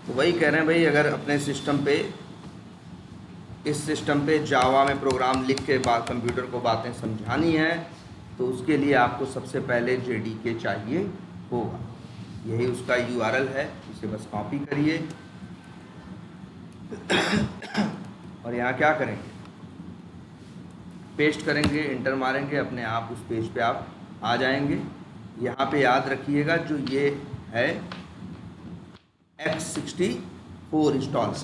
तो वही कह रहे हैं भाई, अगर अपने सिस्टम पे, इस सिस्टम पे जावा में प्रोग्राम लिख के बाद कंप्यूटर को बातें समझानी है, तो उसके लिए आपको सबसे पहले जेडीके चाहिए होगा। यही उसका यूआरएल है, इसे बस कॉपी करिए और यहाँ क्या करेंगे, पेस्ट करेंगे, इंटर मारेंगे, अपने आप उस पेज पे आप आ जाएंगे। यहाँ पे याद रखिएगा जो ये है x64 इंस्टॉल,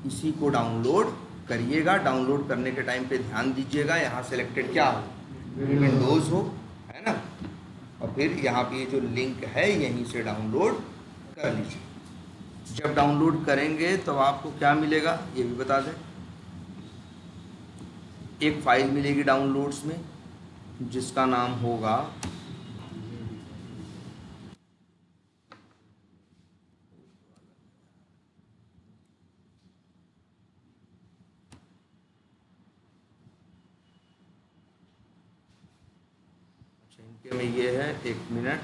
इसी को डाउनलोड करिएगा। डाउनलोड करने के टाइम पे ध्यान दीजिएगा यहाँ सेलेक्टेड क्या हो, विंडोज़ हो, है ना। और फिर यहाँ पे ये जो लिंक है यहीं से डाउनलोड कर लीजिए। जब डाउनलोड करेंगे तो आपको क्या मिलेगा ये भी बता दें। एक फ़ाइल मिलेगी डाउनलोड्स में जिसका नाम होगा इनके में ये है, एक मिनट,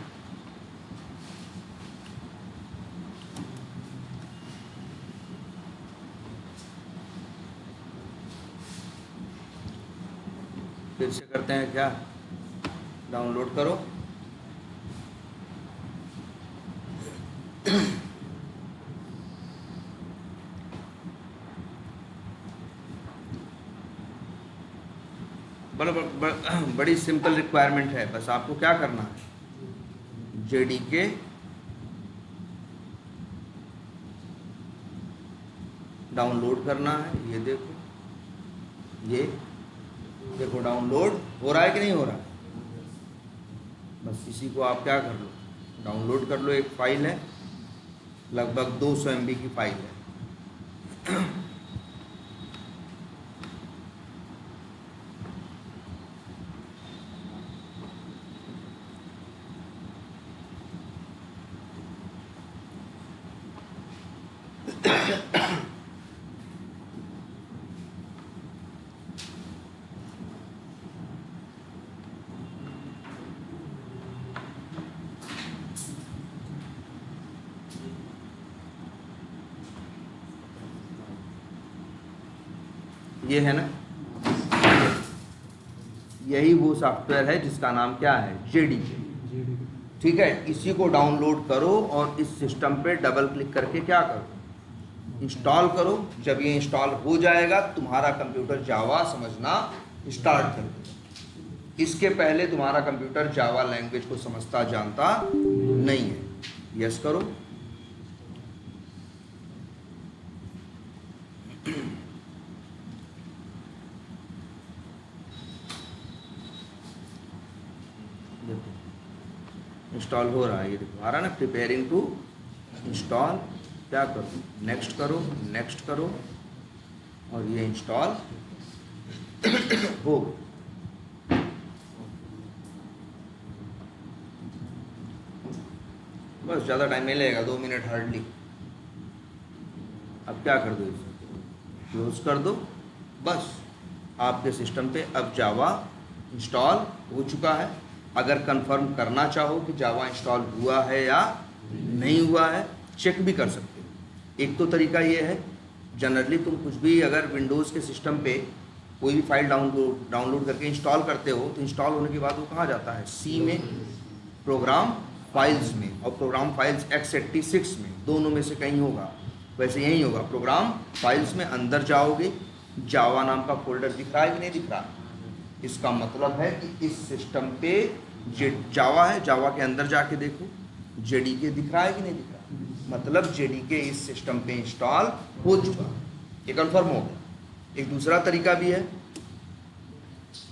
फिर से करते हैं क्या, डाउनलोड करो। बड़ी सिंपल रिक्वायरमेंट है, बस आपको क्या करना है, जेडीके डाउनलोड करना है। ये देखो, ये देखो डाउनलोड हो रहा है कि नहीं हो रहा है। बस इसी को आप क्या कर लो, डाउनलोड कर लो। एक फ़ाइल है, लगभग 200 MB की फ़ाइल है। ये है ना, यही वो सॉफ्टवेयर है जिसका नाम क्या है, जेडीके। ठीक है, इसी को डाउनलोड करो और इस सिस्टम पे डबल क्लिक करके क्या करो, इंस्टॉल करो। जब ये इंस्टॉल हो जाएगा तुम्हारा कंप्यूटर जावा समझना स्टार्ट कर देगा। इसके पहले तुम्हारा कंप्यूटर जावा लैंग्वेज को समझता जानता नहीं है। यस करो। देखो इंस्टॉल हो रहा है, ये देखो आ रहा है ना, प्रिपेयरिंग टू इंस्टॉल। क्या करो, नेक्स्ट करो, नेक्स्ट करो और ये इंस्टॉल हो। बस ज़्यादा टाइम नहीं लगेगा, 2 मिनट हार्डली। अब क्या कर दो, इसे क्लोज कर दो। बस आपके सिस्टम पे अब जावा इंस्टॉल हो चुका है। अगर कंफर्म करना चाहो कि जावा इंस्टॉल हुआ है या नहीं हुआ है, चेक भी कर सकते हो। एक तो तरीका ये है, जनरली तुम कुछ भी अगर विंडोज़ के सिस्टम पे कोई भी फाइल डाउनलोड करके इंस्टॉल करते हो तो इंस्टॉल होने के बाद वो कहाँ जाता है, सी में, प्रोग्राम फाइल्स में, और प्रोग्राम फाइल्स x86 में, दोनों में से कहीं होगा। वैसे यही होगा, प्रोग्राम फाइल्स में अंदर जाओगे, जावा नाम का फोल्डर दिख रहा है कि नहीं दिख रहा। इसका मतलब है कि इस सिस्टम पे जावा है, जावा के अंदर जाके देखो जेडीके दिख रहा है कि नहीं दिख रहा, मतलब जेडीके इस सिस्टम पे इंस्टॉल हो चुका, ये कंफर्म हो गया। एक दूसरा तरीका भी है,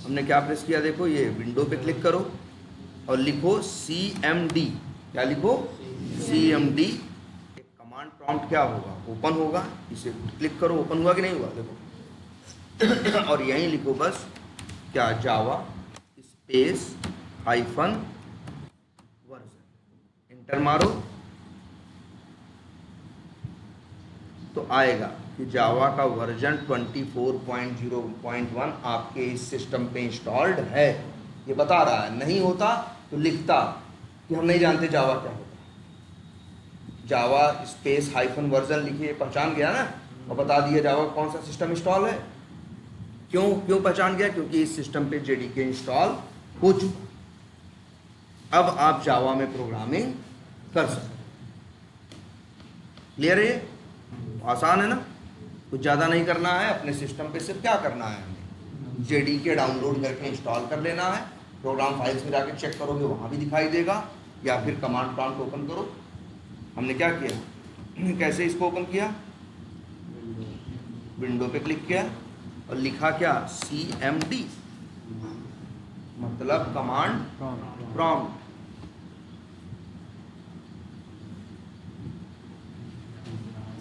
हमने क्या प्रेस किया, देखो ये विंडो पे क्लिक करो और लिखो CMD। क्या लिखो, CMD। एक कमांड प्रॉम्प्ट क्या होगा, ओपन होगा, इसे क्लिक करो, ओपन हुआ कि नहीं हुआ देखो। और यहीं लिखो बस क्या, Java space hyphen version, inter मारो तो आएगा कि जावा का वर्जन 24.0.1 आपके इस सिस्टम पे इंस्टॉल्ड है। ये बता रहा है, नहीं होता तो लिखता कि हम नहीं जानते जावा क्या होता है। जावा स्पेस हाइफन वर्जन लिखिए, पहचान गया ना, और बता दिया जावा कौन सा सिस्टम इंस्टॉल है। क्यों पहचान गया? क्योंकि इस सिस्टम पे जेडीके इंस्टॉल हो चुका। अब आप जावा में प्रोग्रामिंग कर सकते। क्लियर है? ये आसान है ना, कुछ ज़्यादा नहीं करना है। अपने सिस्टम पे सिर्फ क्या करना है, हमें जेडीके डाउनलोड करके इंस्टॉल कर लेना है। प्रोग्राम फाइल्स में जाके चेक करोगे वहाँ भी दिखाई देगा, या फिर कमांड प्रॉम्प्ट ओपन करो। हमने क्या किया, कैसे इसको ओपन किया, विंडो पे क्लिक किया और लिखा क्या, CMD, मतलब कमांड प्रॉम्प्ट।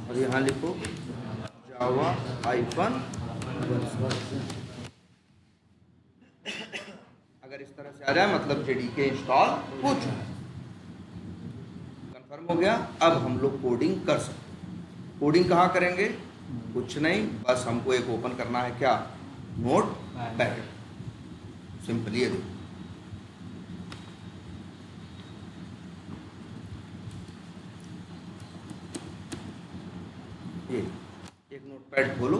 और यहाँ लिखो जावा हाइफन। अगर इस तरह से आ जाए मतलब जेडीके इंस्टॉल हो चुका है। कंफर्म हो गया। अब हम लोग कोडिंग कर सकते हैं। कोडिंग कहाँ करेंगे, कुछ नहीं, बस हमको एक ओपन करना है क्या, नोटपैड। सिंपल, ये देखो, ये एक नोटपैड खोलो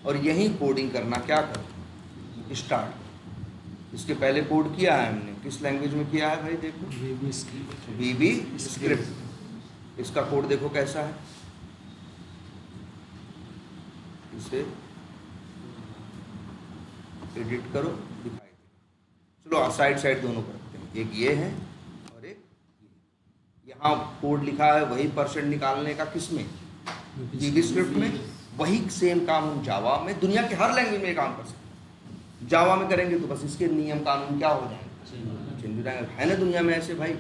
और यही कोडिंग करना, क्या करो, स्टार्ट। इसके पहले कोड किया है हमने, किस लैंग्वेज में किया है भाई, देखो VB स्क्रिप्ट। इसका कोड देखो कैसा है, इसे एडिट करो, दिखाई दे। चलो साइड साइड दोनों करते हैं, एक ये है और एक ये। यहाँ कोड लिखा है वही परसेंट निकालने का, किसमें, VB स्क्रिप्ट में। वही सेम काम हम जावा में, दुनिया के हर लैंग्वेज में काम कर सकते हैं। जावा में करेंगे तो बस इसके नियम कानून क्या हो जाएंगे, चेंज हो जाएंगे। है ना दुनिया में ऐसे भाई,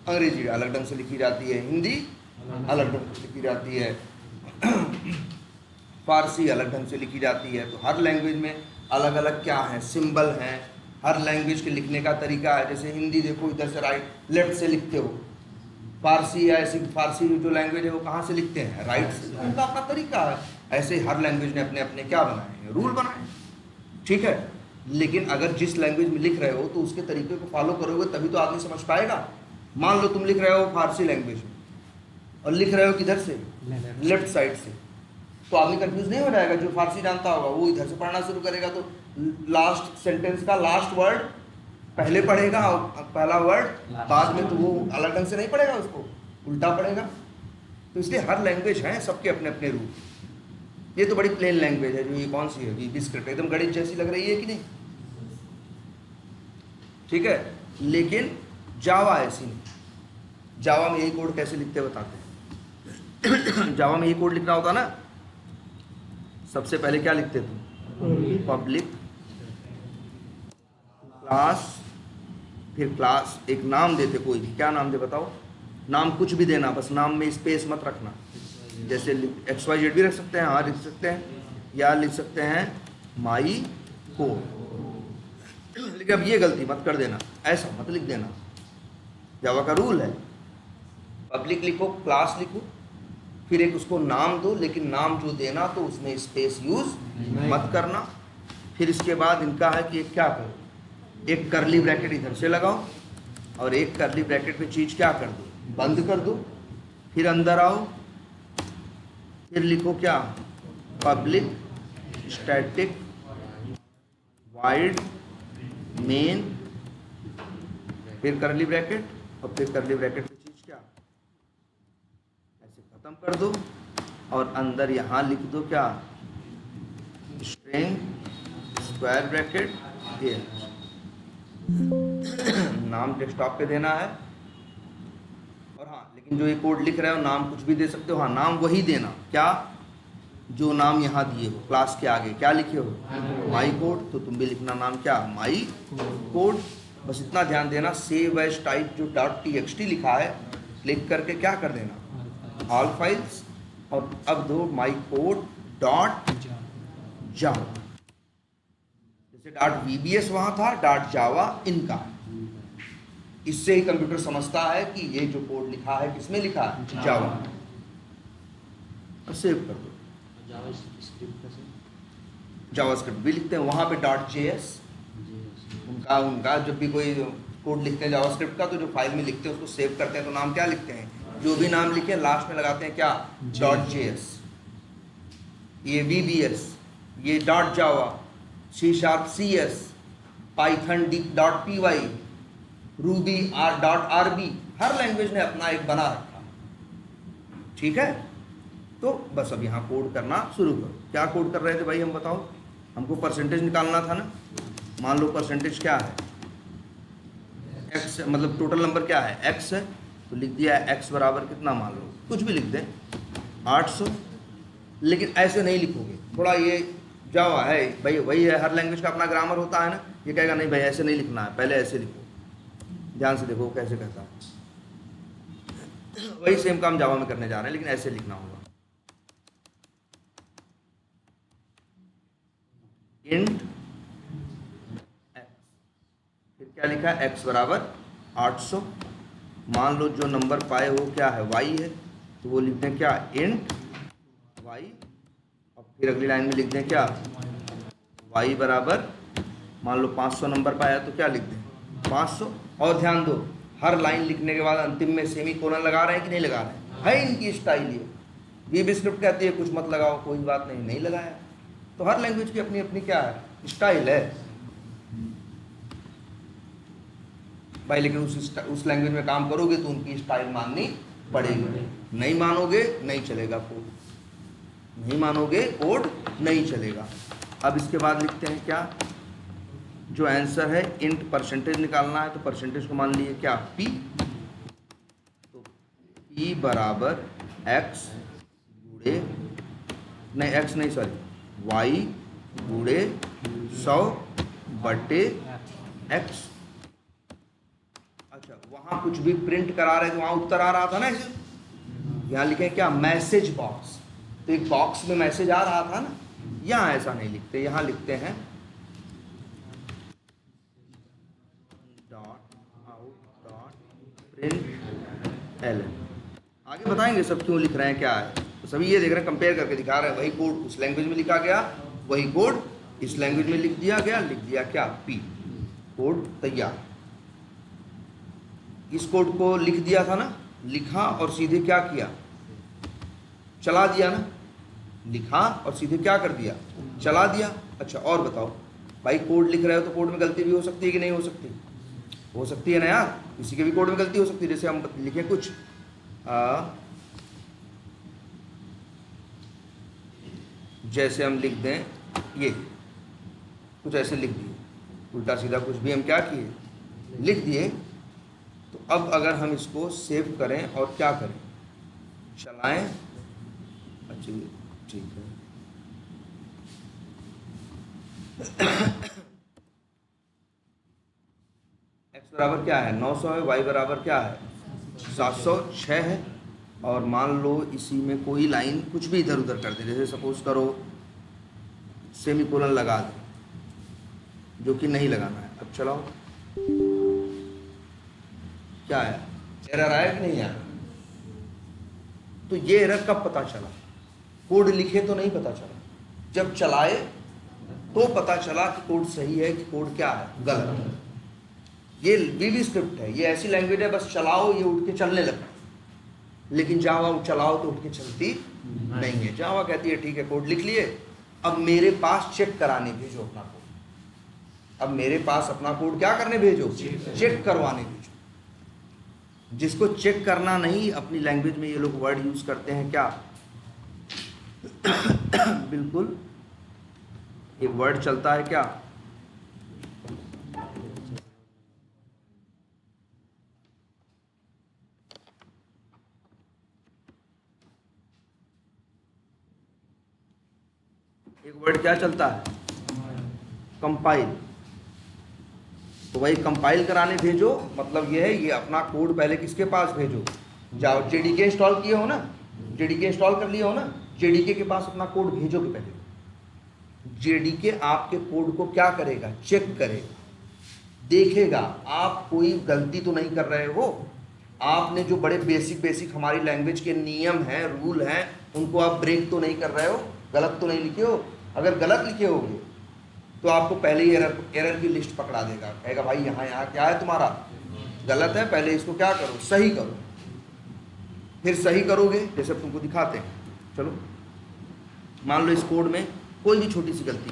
अंग्रेजी अलग ढंग से लिखी जाती है, हिंदी अलग ढंग से लिखी जाती है, फारसी अलग ढंग से लिखी जाती है। तो हर लैंग्वेज में अलग अलग क्या है, सिंबल हैं। हर लैंग्वेज के लिखने का तरीका है। जैसे हिंदी देखो, इधर से राइट लेफ्ट से लिखते हो। फारसी या ऐसी, फारसी जो लैंग्वेज है वो कहाँ से लिखते हैं, राइट से। उनका अपना तरीका है। ऐसे हर लैंग्वेज ने अपने अपने क्या बनाए हैं, रूल बनाए हैं, ठीक है। लेकिन अगर जिस लैंग्वेज में लिख रहे हो तो उसके तरीके को फॉलो करोगे तभी तो आदमी समझ पाएगा। मान लो तुम लिख रहे हो फारसी लैंग्वेज में और लिख रहे हो किधर से, लेफ्ट साइड से, तो आदमी कंफ्यूज नहीं हो जाएगा। जो फारसी जानता होगा वो इधर से पढ़ना शुरू करेगा तो लास्ट सेंटेंस का लास्ट वर्ड पहले पढ़ेगा और पहला वर्ड बाद में, तो वो अलग ढंग से नहीं पढ़ेगा, उसको उल्टा पढ़ेगा। तो इसलिए हर लैंग्वेज है, सबके अपने अपने रूल। ये तो बड़ी प्लेन लैंग्वेज है जो, ये कौन सी है, VB स्क्रिप्ट, एकदम गणित जैसी लग रही है कि नहीं, ठीक है। लेकिन जावा ऐसी नहीं। जावा में यही कोड कैसे लिखते बताते हैं। जावा में यही कोड लिखना होता ना, सबसे पहले क्या लिखते थे, पब्लिक क्लास, फिर क्लास एक नाम देते, कोई भी, क्या नाम दे बताओ, नाम कुछ भी देना, बस नाम में स्पेस मत रखना। जैसे XYZ भी रख सकते हैं, हाँ लिख सकते हैं, या लिख सकते हैं माई कोड। लेकिन अब ये गलती मत कर देना, ऐसा मत लिख देना, जावा का रूल है। पब्लिक लिखो, क्लास लिखो, फिर एक उसको नाम दो, लेकिन नाम जो देना तो उसमें स्पेस यूज मत करना। फिर इसके बाद इनका है कि एक क्या करो, एक करली ब्रैकेट इधर से लगाओ और एक करली ब्रैकेट में चीज़ क्या कर दो, बंद कर दो। फिर अंदर आओ, फिर लिखो क्या, पब्लिक स्टैटिक वाइड मेन, फिर करली ब्रैकेट और फिर करली ब्रैकेट में चीज़ क्या, ऐसे ख़त्म कर दो। और अंदर यहाँ लिख दो क्या, स्ट्रिंग स्क्वायर ब्रैकेट, ये नाम डेस्कटॉप पे देना है। और हाँ, लेकिन जो ये कोड लिख रहे हो नाम कुछ भी दे सकते हो, हाँ नाम वही देना, क्या, जो नाम यहाँ दिए हो, क्लास के आगे क्या लिखे हो, माई कोड, तो तुम भी लिखना नाम क्या, माई कोड। बस इतना ध्यान देना। सेव एज टाइप जो .txt लिखा है, क्लिक करके क्या कर देना, ऑल फाइल्स, और अब दो माई कोड .java। जैसे .vbs वहाँ था, .java इनका। इससे ही कंप्यूटर समझता है कि ये जो कोड लिखा है किसमें लिखा है, जावा। और सेव कर दो। जावास्क्रिप्ट भी लिखते हैं वहाँ पे .js, उनका जब भी कोई कोड लिखते हैं जावास्क्रिप्ट का, तो जो फाइल में लिखते हैं उसको सेव करते हैं तो नाम क्या लिखते हैं, जो भी नाम लिखे लास्ट में लगाते हैं क्या, .js, ये VBS, ये .java, C#CS, Python .py, Ruby .rb, हर लैंग्वेज ने अपना एक बना रखा। ठीक है, तो बस अब यहाँ कोड करना शुरू करो। क्या कोड कर रहे थे भाई, हम बताओ, हमको परसेंटेज निकालना था ना। मान लो परसेंटेज क्या है, x, मतलब टोटल नंबर क्या है, x है, तो लिख दिया x बराबर कितना, मान लो कुछ भी लिख दें 800। लेकिन ऐसे नहीं लिखोगे, थोड़ा ये जावा है भाई, वही है, हर लैंग्वेज का अपना ग्रामर होता है ना। ये कहेगा नहीं भाई ऐसे नहीं लिखना है, पहले ऐसे लिखो। ध्यान से देखो कैसे कहता है, वही सेम काम जावा में करने जा रहे हैं, लेकिन ऐसे लिखना होगा। इंट x, फिर क्या लिखा है, x बराबर 800। मान लो जो नंबर पाए वो क्या है, y है, तो वो लिखते हैं क्या, इंट y। और फिर अगली लाइन में लिखते हैं क्या, y बराबर, मान लो 500 नंबर पाया तो क्या लिख दें, 500। और ध्यान दो, हर लाइन लिखने के बाद अंतिम में सेमी कोलन लगा रहे हैं कि नहीं लगा रहे हैं, है इनकी स्टाइल ये। VB स्क्रिप्ट कहती है कुछ मत लगाओ, कोई बात नहीं, नहीं लगाया। तो हर लैंग्वेज की अपनी अपनी क्या है, स्टाइल है भाई। लेकिन उस लैंग्वेज में काम करोगे तो उनकी स्टाइल माननी पड़ेगी, नहीं मानोगे नहीं चलेगा कोड, नहीं मानोगे कोड नहीं चलेगा। अब इसके बाद लिखते हैं क्या, जो आंसर है इंट परसेंटेज निकालना है, तो परसेंटेज को मान लिए क्या, p। तो p बराबर x गुणे, नहीं x नहीं सॉरी, y गुणे 100 बटे x। अच्छा, वहां कुछ भी प्रिंट करा रहे थे, वहां उत्तर आ रहा था ना ऐसे, यहाँ लिखे क्या, मैसेज बॉक्स, तो एक बॉक्स में मैसेज आ रहा था ना। यहाँ ऐसा नहीं लिखते, यहाँ लिखते हैं .out.println। आगे बताएंगे सब क्यों लिख रहे हैं, क्या है। तो सभी ये देख रहे हैं, कंपेयर करके दिखा रहे हैं, वही कोड उस लैंग्वेज में लिखा गया, वही कोड इस लैंग्वेज में लिख दिया गया, लिख दिया क्या, p, कोड तैयार। इस कोड को लिख दिया था ना, लिखा और सीधे क्या किया, चला दिया ना, लिखा और सीधे क्या कर दिया, चला दिया। अच्छा और बताओ भाई, कोड लिख रहे हो तो कोड में गलती भी हो सकती है कि नहीं हो सकती, हो सकती है ना यार, किसी के भी कोड में गलती हो सकती है। जैसे हम लिखें कुछ जैसे हम लिख दें ये, कुछ ऐसे लिख दिए, उल्टा सीधा कुछ भी हम क्या किए, लिख दिए। तो अब अगर हम इसको सेव करें और क्या करें, चलाएं, अच्छा ठीक है, x बराबर क्या है, 900 है, y बराबर क्या है, 706 है। और मान लो इसी में कोई लाइन कुछ भी इधर उधर कर दे, जैसे सपोज करो सेमी कोलन लगा दे, जो कि नहीं लगाना है। अब चलाओ, क्या है, एरर आया कि नहीं आया। तो ये एरर कब पता चला, कोड लिखे तो नहीं पता चला, जब चलाए तो पता चला कि कोड सही है कि कोड क्या है, गलत है। ये VB स्क्रिप्ट है, ये ऐसी लैंग्वेज है, बस चलाओ ये उठ के चलने लगता है। लेकिन जावा चलाओ तो उठ के चलती नहीं है। जावा कहती है ठीक है कोड लिख लिए, अब मेरे पास चेक कराने भेजो अपना कोड। अब मेरे पास अपना कोड क्या करने भेजो, चेक करवाने भेजो। जिसको चेक करना नहीं, अपनी लैंग्वेज में ये लोग वर्ड यूज करते हैं क्या बिल्कुल एक वर्ड चलता है क्या, एक वर्ड क्या चलता है, कंपाइल। तो वही कंपाइल कराने भेजो, मतलब ये है ये अपना कोड पहले किसके पास भेजो, जाओ JDK इंस्टॉल किए हो ना, JDK इंस्टॉल कर लिए हो ना, JDK के पास अपना कोड भेजोगे पहले। JDK आपके कोड को क्या करेगा, चेक करेगा, देखेगा आप कोई गलती तो नहीं कर रहे हो, आपने जो बड़े बेसिक हमारी लैंग्वेज के नियम हैं, रूल हैं, उनको आप ब्रेक तो नहीं कर रहे हो, गलत तो नहीं लिखे हो। अगर गलत लिखे होगे तो आपको पहले ही एरर की लिस्ट पकड़ा देगा, कहेगा भाई यहाँ क्या है तुम्हारा गलत है, पहले इसको क्या करो, सही करो। फिर सही करोगे जैसे तुमको दिखाते हैं। चलो मान लो इस कोड में कोई भी छोटी सी गलती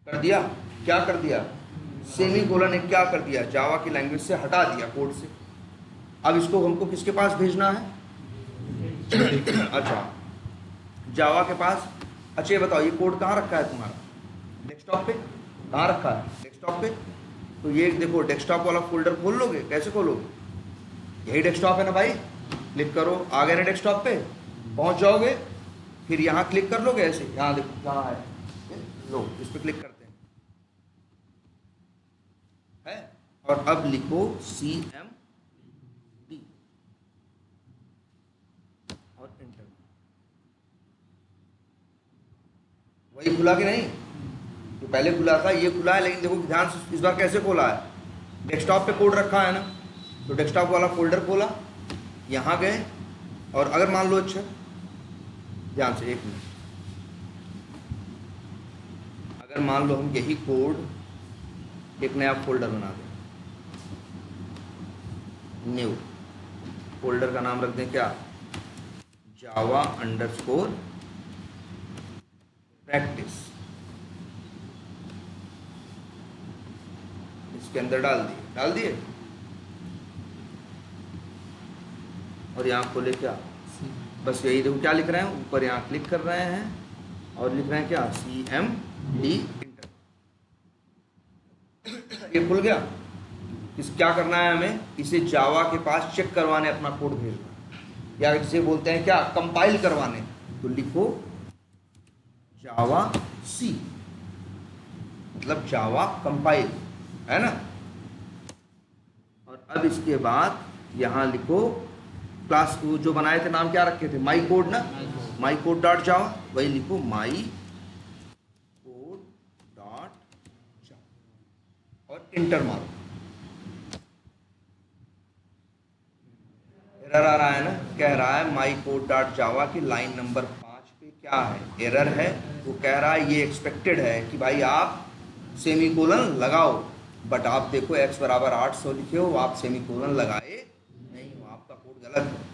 कर दिया, क्या कर दिया, सेमी कोलन एक क्या कर दिया, जावा की लैंग्वेज से हटा दिया, कोड से। अब इसको हमको किसके पास भेजना है? अच्छा जावा के पास। अच्छा ये बताओ ये कोड कहाँ रखा है तुम्हारा? डेस्कटॉप पे। कहाँ रखा है? डेस्कटॉप पे। तो ये देखो डेस्कटॉप वाला फोल्डर खोल लोगे, कैसे खोलोगे? यही डेस्कटॉप है ना भाई, क्लिक करो, आ गए ना डेस्कटॉप पे, पहुंच जाओगे, फिर यहाँ क्लिक कर लोगे ऐसे, यहाँ देखो कहाँ है, लो इस पर क्लिक करते हैं है, और अब लिखो CMD और एंटर। वही खुला कि नहीं? तो पहले खुला था, ये खुला है, लेकिन देखो ध्यान से इस बार कैसे खोला है, डेस्कटॉप पे कोड रखा है ना, तो डेस्कटॉप वाला फोल्डर खोला, यहाँ गए, और अगर मान लो, अच्छा ध्यान से एक मिनट, अगर मान लो हम यही कोड एक नया फोल्डर बना दें, न्यू फोल्डर का नाम रख दें क्या, जावा अंडरस्कोर प्रैक्टिस, इसके अंदर डाल दिए और यहाँ खोले क्या, बस यही देखो क्या लिख रहे हैं ऊपर, यहाँ क्लिक कर रहे हैं और लिख रहे हैं क्या, CMD इंटर। ये खुल गया। इस क्या करना है हमें, इसे जावा के पास चेक करवाने अपना कोड भेजना, या जिसे बोलते हैं क्या, कंपाइल करवाने। तो लिखो जावा C, मतलब जावा कंपाइल, है ना। और अब इसके बाद यहाँ लिखो क्लास जो बनाए थे, नाम क्या रखे थे, माई कोड ना, माई कोड डॉट जावा, वही लिखो माई कोड डॉट जावा और इंटर मारो। एरर आ रहा है ना, कह रहा है माई कोड डॉट जावा की लाइन नंबर 5 पे क्या है, एरर है। वो कह रहा है ये एक्सपेक्टेड है कि भाई आप सेमी कोलन लगाओ, बट आप देखो x बराबर 800 लिखे हो, आप सेमी कोलन लगाए नहीं हो, आपका कोड गलत है।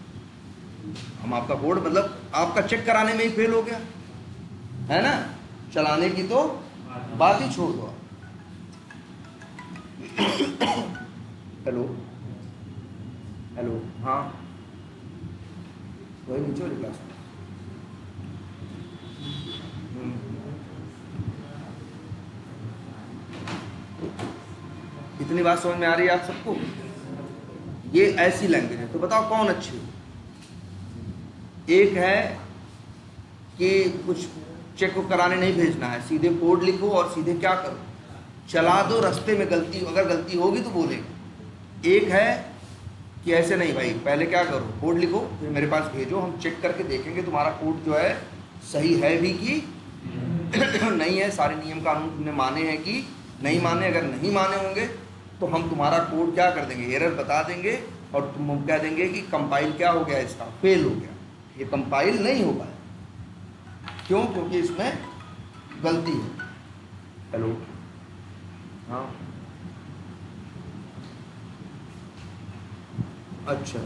हम आपका कोड मतलब आपका चेक कराने में ही फेल हो गया है ना, चलाने की तो बात ही छोड़ दो। हेलो हेलो, हाँ वही नीचे वाली क्लास में। इतनी बात समझ में आ रही है आप सबको? ये ऐसी लैंग्वेज है। तो बताओ कौन अच्छी है? एक है कि कुछ चेक को कराने नहीं भेजना है, सीधे कोड लिखो और सीधे क्या करो, चला दो, रास्ते में गलती अगर गलती होगी तो बोलेगा। एक है कि ऐसे नहीं भाई, पहले क्या करो, कोड लिखो फिर मेरे पास भेजो, हम चेक करके देखेंगे तुम्हारा कोड जो है सही है भी कि नहीं है, सारे नियम कानून तुमने माने हैं कि नहीं माने। अगर नहीं माने होंगे तो हम तुम्हारा कोड क्या कर देंगे, एरर बता देंगे, और तुम कह देंगे कि कंपाइल क्या हो गया, इसका फेल हो गया, ये कंपाइल नहीं हो पाया। क्यों? क्योंकि इसमें गलती है। हेलो, हाँ अच्छा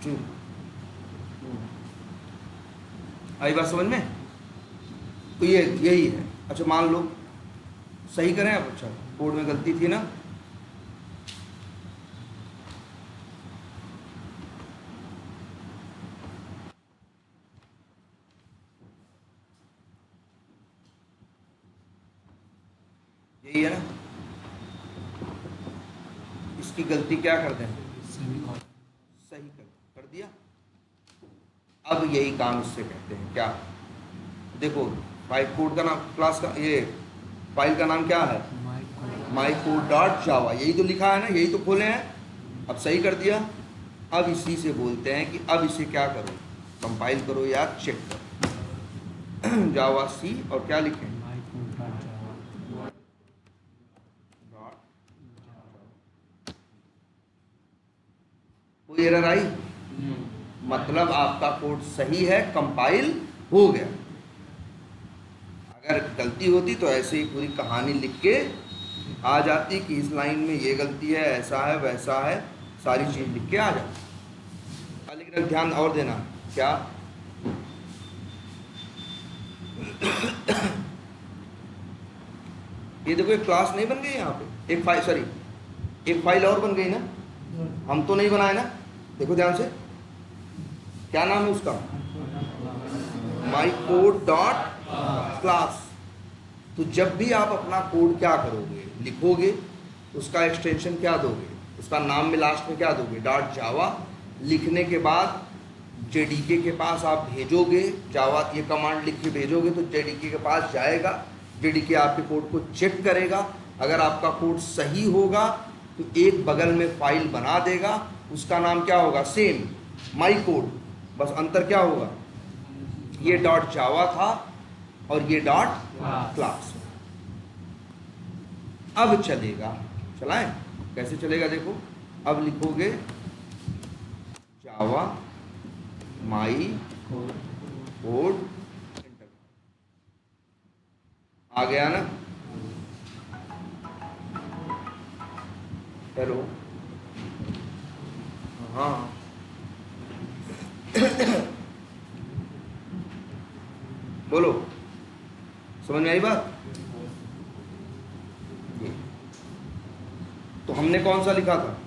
जी, आई बात समझ में? तो ये यही है। अच्छा मान लो सही करें अब, अच्छा कोड में गलती थी ना, यही है ना, इसकी गलती क्या कर दें, सही कर दिया। अब यही काम इससे कहते हैं क्या, देखो फाइल कोड का नाम, क्लास का ये फाइल का नाम क्या है, माई कोड डॉट जावा, यही तो लिखा है ना, यही तो खोले हैं। अब सही कर दिया। अब इसी से बोलते हैं कि अब इसे क्या करो, कंपाइल करो या चेक करो। जावा सी और क्या लिखें, कोई एरर आई, मतलब आपका कोड सही है, कंपाइल हो गया। अगर गलती होती तो ऐसे ही पूरी कहानी लिख के आ जाती कि इस लाइन में ये गलती है, ऐसा है वैसा है, सारी चीज़ लिख के आ जाओ। लेकिन ध्यान और देना, क्या ये देखो एक क्लास नहीं बन गई यहाँ पे, एक फाइल और बन गई ना, हम तो नहीं बनाए ना। देखो ध्यान से, क्या नाम है उसका, माई कोड डॉट क्लास। तो जब भी आप अपना कोड क्या करोगे, लिखोगे, उसका एक्सटेंशन क्या दोगे, उसका नाम में लास्ट में क्या दोगे, डॉट जावा। लिखने के बाद जेडीके के पास आप भेजोगे, जावा ये कमांड लिख के भेजोगे तो जेडीके के पास जाएगा, जेडीके आपके कोड को चेक करेगा। अगर आपका कोड सही होगा तो एक बगल में फाइल बना देगा, उसका नाम क्या होगा, सेम माई कोड, बस अंतर क्या होगा, ये डॉट जावा था और ये डॉट क्लास। अब चलेगा, चलाएं कैसे चलेगा देखो। अब लिखोगे जावा माई कोड, आ गया ना। हेलो, हाँ बोलो, समझ में आई बात। तो हमने कौन सा लिखा था,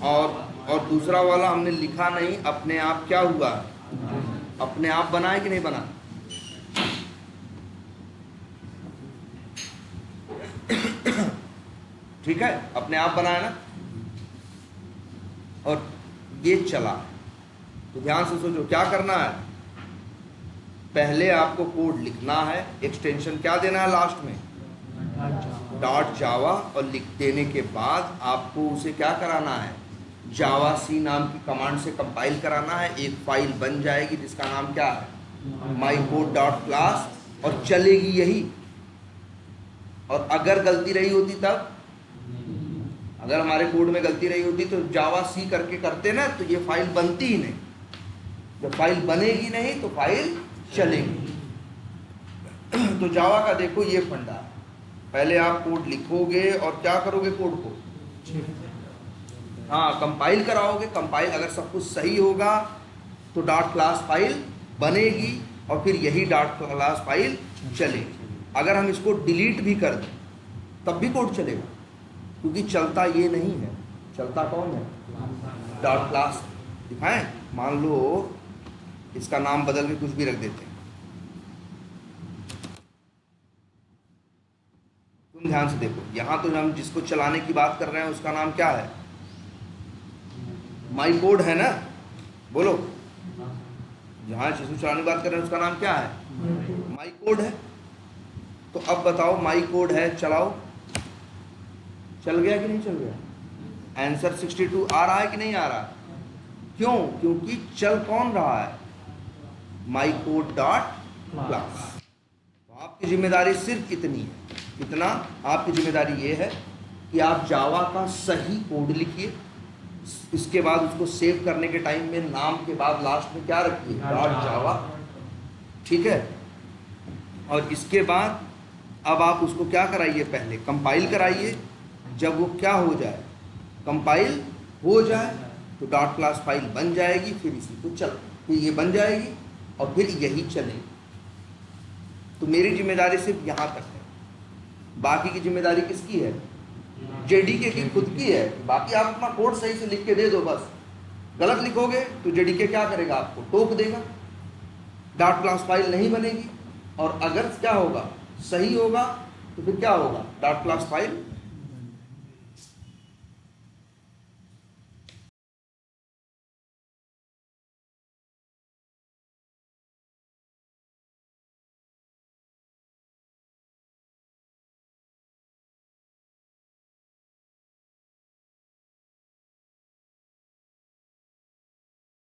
और दूसरा वाला हमने लिखा नहीं, अपने आप क्या हुआ, अपने आप बना है कि नहीं बना। ठीक है, अपने आप बनाया ना, और ये चला। तो ध्यान से सोचो क्या करना है, पहले आपको कोड लिखना है, एक्सटेंशन क्या देना है लास्ट में, डॉट जावा, और लिख देने के बाद आपको उसे क्या कराना है, जावा सी नाम की कमांड से कंपाइल कराना है। एक फाइल बन जाएगी जिसका नाम क्या है, माई कोड डॉट क्लास, और चलेगी यही। और अगर गलती रही होती तब, अगर हमारे कोड में गलती रही होती तो जावा सी करके करते ना, तो ये फाइल बनती ही नहीं। जब फाइल बनेगी नहीं तो फाइल चलेगी। तो जावा का देखो ये फंडा है, पहले आप कोड लिखोगे और क्या करोगे, कोड को हाँ कंपाइल कराओगे। कंपाइल अगर सब कुछ सही होगा तो डॉट क्लास फाइल बनेगी और फिर यही डॉट क्लास फाइल चलेगी। अगर हम इसको डिलीट भी कर दें तब भी कोड चलेगा, क्योंकि चलता ये नहीं है, चलता कौन है, डॉट क्लास। दिखाएं, मान लो इसका नाम बदल के कुछ भी रख देते हैं। तुम ध्यान से देखो, यहाँ तो हम जिसको चलाने की बात कर रहे हैं उसका नाम क्या है, माई कोड है ना, बोलो। जहाँ जिसको चलाने की बात कर रहे हैं उसका नाम क्या है, माई कोड है। तो अब बताओ, माई कोड है, चलाओ, चल गया कि नहीं चल गया, आंसर 62 आ रहा है कि नहीं आ रहा। क्यों, क्योंकि चल कौन रहा है, माई कोड डॉट क्लास। तो आपकी जिम्मेदारी सिर्फ इतनी है, कितना, आपकी जिम्मेदारी ये है कि आप जावा का सही कोड लिखिए, इसके बाद उसको सेव करने के टाइम में नाम के बाद लास्ट में क्या रखिए, डॉट जावा, ठीक है। और इसके बाद अब आप उसको क्या कराइए, पहले कंपाइल कराइए। जब वो क्या हो जाए, कंपाइल हो जाए, तो डॉट क्लास फाइल बन जाएगी, फिर इसी को चल, फिर ये बन जाएगी और फिर यही चलेगी। तो मेरी जिम्मेदारी सिर्फ यहाँ तक है, बाकी की जिम्मेदारी किसकी है, जेडीके की खुद की है। बाकी आप अपना कोड सही से लिख के दे दो, बस गलत लिखोगे तो जेडीके क्या करेगा, आपको टोक देगा, डॉट क्लास फाइल नहीं बनेगी। और अगर क्या होगा, सही होगा, तो फिर क्या होगा, डॉट क्लास फाइल